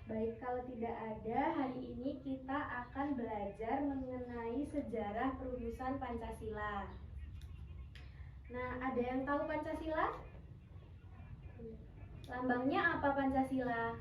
Baik, kalau tidak ada, hari ini kita akan belajar mengenai sejarah perumusan Pancasila. Nah, ada yang tahu Pancasila? Lambangnya apa Pancasila?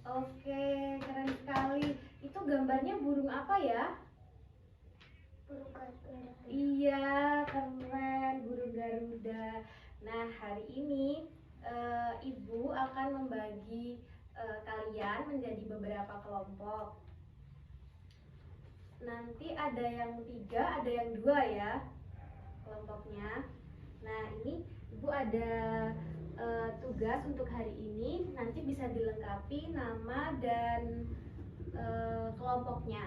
Oke, keren sekali. Itu gambarnya burung apa ya? Burung Garuda. Iya, keren, burung Garuda. Nah, hari ini Ibu akan membagi kalian menjadi beberapa kelompok. Nanti ada yang 3, ada yang 2 ya kelompoknya. Nah, ini Ibu ada tugas untuk hari ini. Nanti bisa dilengkapi nama dan kelompoknya.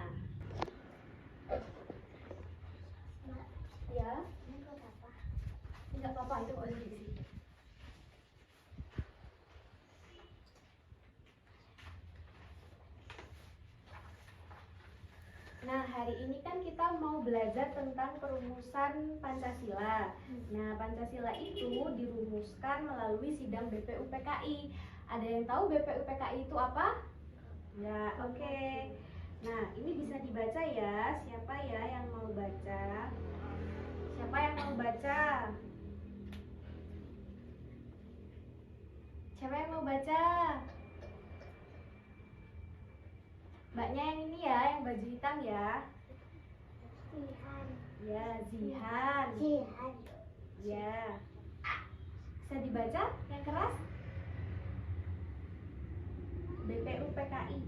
Ya, nggak apa-apa, itu posisi. Nah, hari ini kan kita mau belajar tentang perumusan Pancasila. Nah, Pancasila itu dirumuskan melalui sidang BPUPKI. Ada yang tahu BPUPKI itu apa? Ya, oke. Nah, ini bisa dibaca ya. Siapa ya yang mau baca? Siapa yang mau baca? Siapa yang mau baca? Mbaknya yang ini ya, yang baju hitam ya. Zihan. Ya, Zihan. Zihan. Ya. Bisa dibaca yang keras? BPUPKI.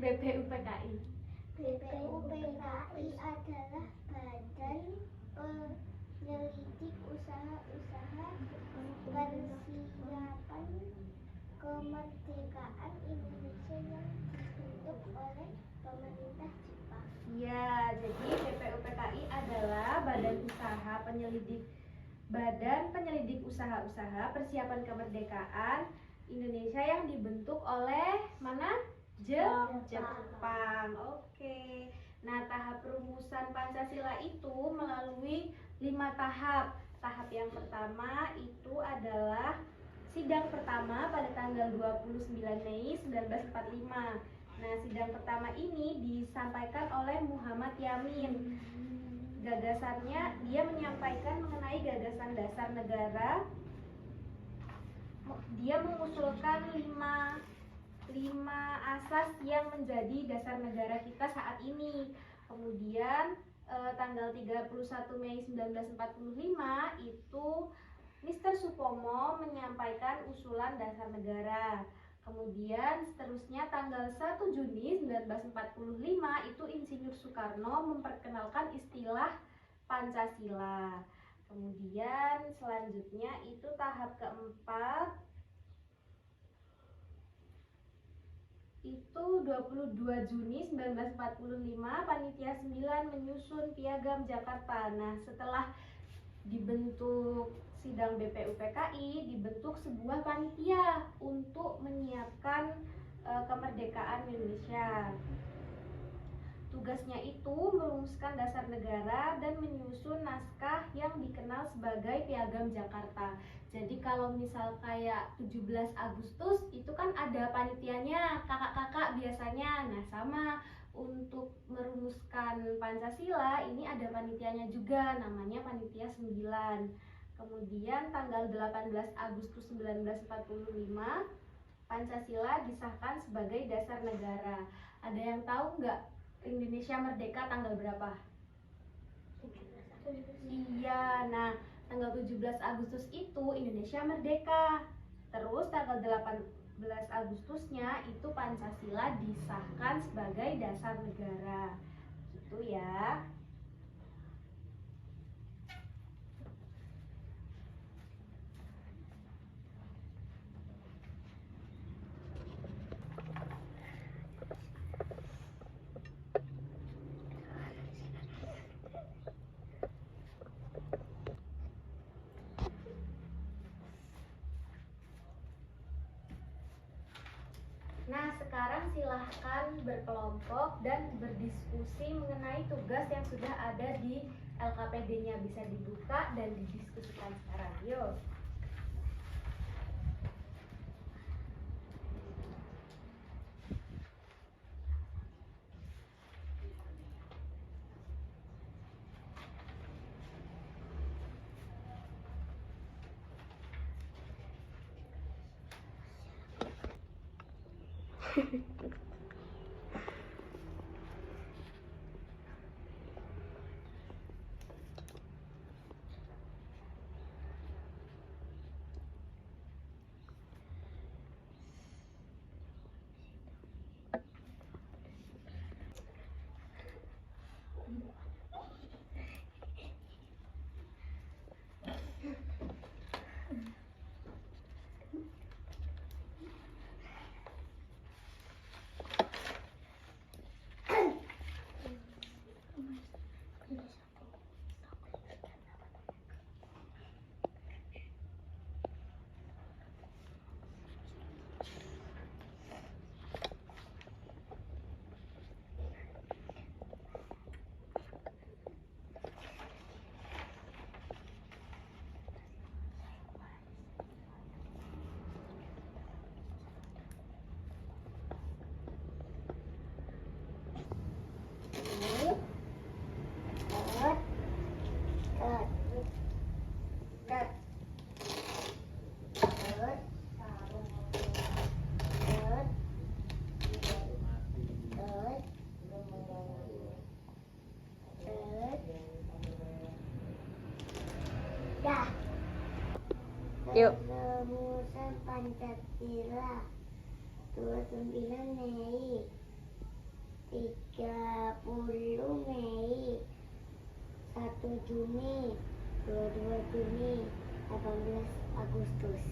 BPUPKI. BPUPKI adalah badan penyelidik usaha-usaha persiapan kemerdekaan Indonesia yang dibentuk oleh pemerintah Jepang. Ya, jadi BPUPKI adalah badan penyelidik usaha-usaha persiapan kemerdekaan Indonesia yang dibentuk oleh mana? Jepang. Oke. Nah, tahap perumusan Pancasila itu melalui 5 tahap. Tahap yang pertama itu adalah sidang pertama pada tanggal 29 Mei 1945. Nah, sidang pertama ini disampaikan oleh Muhammad Yamin. Gagasannya, dia menyampaikan mengenai gagasan dasar negara. Dia mengusulkan 5 asas yang menjadi dasar negara kita saat ini. Kemudian tanggal 31 Mei 1945 itu Mr. Supomo menyampaikan usulan dasar negara. Kemudian seterusnya tanggal 1 Juni 1945 itu Insinyur Soekarno memperkenalkan istilah Pancasila. Kemudian selanjutnya itu tahap keempat itu 22 Juni 1945 Panitia 9 menyusun Piagam Jakarta. Nah, setelah dibentuk sidang BPUPKI, dibentuk sebuah panitia untuk menyiapkan kemerdekaan Indonesia. Tugasnya itu merumuskan dasar negara dan menyusun naskah yang dikenal sebagai Piagam Jakarta. Jadi kalau misal kayak 17 Agustus itu kan ada panitianya, kakak-kakak biasanya. Nah, sama untuk merumuskan Pancasila ini ada panitianya juga, namanya Panitia 9. Kemudian tanggal 18 Agustus 1945 Pancasila disahkan sebagai dasar negara. Ada yang tahu nggak Indonesia merdeka tanggal berapa? Iya, nah tanggal 17 Agustus itu Indonesia merdeka. Terus tanggal 18 Agustusnya itu Pancasila disahkan sebagai dasar negara. Gitu ya. Nah, sekarang silahkan berkelompok dan berdiskusi mengenai tugas yang sudah ada di LKPD-nya. Bisa dibuka dan didiskusikan sekarang. Yuk. Yuk. Rumusan Pancasila 29 Mei 30 Mei 1 Juni 22 Juni 18 Agustus.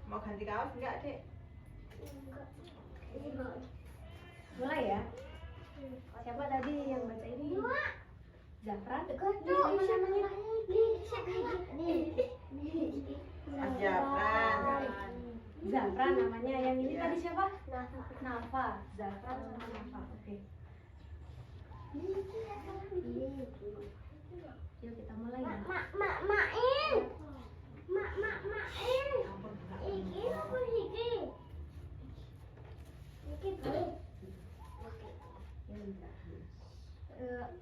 Mau ganti kaos enggak, Dek? Mulai ya. Siapa tadi yang baca ini? Zafran. Zafran. Zafran namanya. Yang ini tadi siapa? Nafa. Zafran sama Nafa. Oke. Yuk kita mulai ya.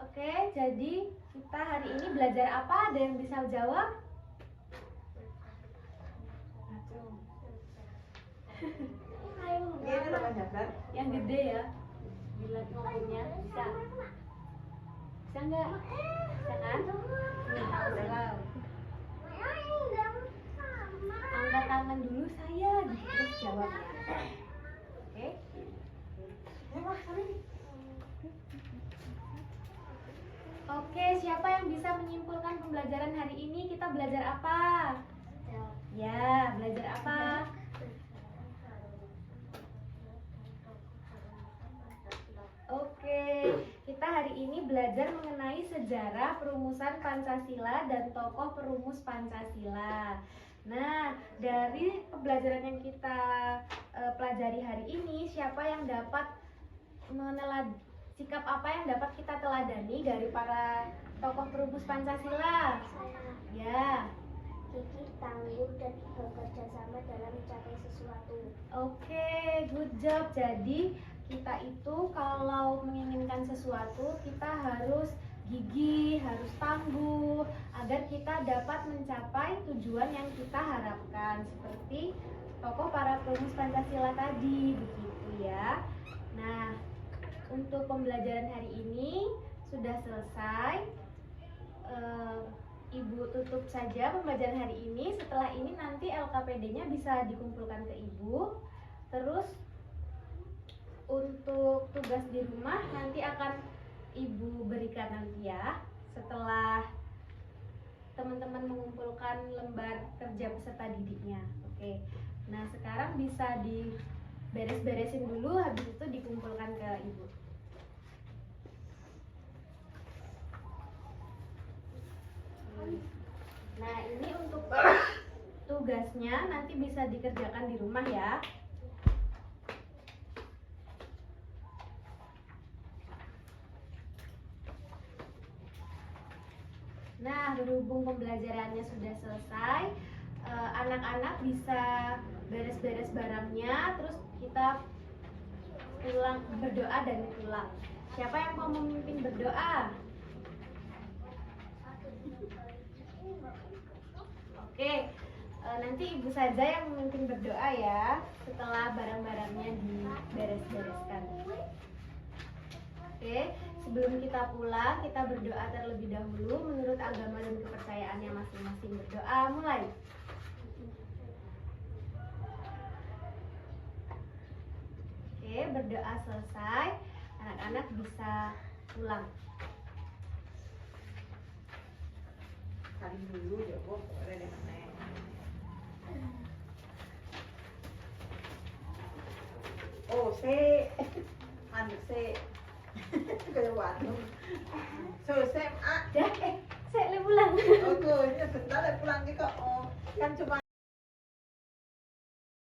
Oke, jadi kita hari ini belajar apa? Ada yang bisa jawab? Ini apa Zafran? Yang gede ya. Dilihat nomornya bisa. Bisa nggak? Bisa kan? Tahu. Angkat tangan dulu saya, terus jawab ya. Oke? Oke, siapa yang bisa menyimpulkan pembelajaran hari ini? Kita belajar apa? Ya, belajar apa? Oke, kita hari ini belajar mengenai sejarah perumusan Pancasila dan tokoh perumus Pancasila. Nah, dari pembelajaran yang kita pelajari hari ini, siapa yang dapat sikap apa yang dapat kita teladani dari para tokoh perumus Pancasila? Ya. Gigih, tangguh, dan bekerja sama dalam mencapai sesuatu. Oke, good job. Jadi kita itu kalau menginginkan sesuatu, kita harus gigih, harus tangguh agar kita dapat mencapai tujuan yang kita harapkan, seperti tokoh para perumus Pancasila tadi, begitu ya. Nah, untuk pembelajaran hari ini sudah selesai. Ibu tutup saja pembelajaran hari ini. Setelah ini nanti LKPD-nya bisa dikumpulkan ke Ibu. Terus untuk tugas di rumah nanti akan Ibu berikan nanti ya, setelah teman-teman mengumpulkan lembar kerja peserta didiknya. Oke. Nah, sekarang bisa diberes-beresin dulu, habis itu dikumpulkan ke ibu. Nah, ini untuk tugasnya nanti bisa dikerjakan di rumah ya. Nah, berhubung pembelajarannya sudah selesai, anak-anak bisa beres-beres barangnya, terus kita pulang berdoa dan pulang. Siapa yang mau memimpin berdoa? Oke, nanti ibu saja yang memimpin berdoa ya, setelah barang-barangnya diberes-bereskan. Oke, sebelum kita pulang, kita berdoa terlebih dahulu menurut agama dan kepercayaannya masing-masing. Berdoa mulai. Oke, berdoa selesai, anak-anak bisa pulang. Saling dulu ya, Bu. Boleh deh, Nek. Oh, anu kayak warung. SMA. Dah, saya pulang. Oh, tuh, ini bentar ya pulang nih kok. Oh, kan cuma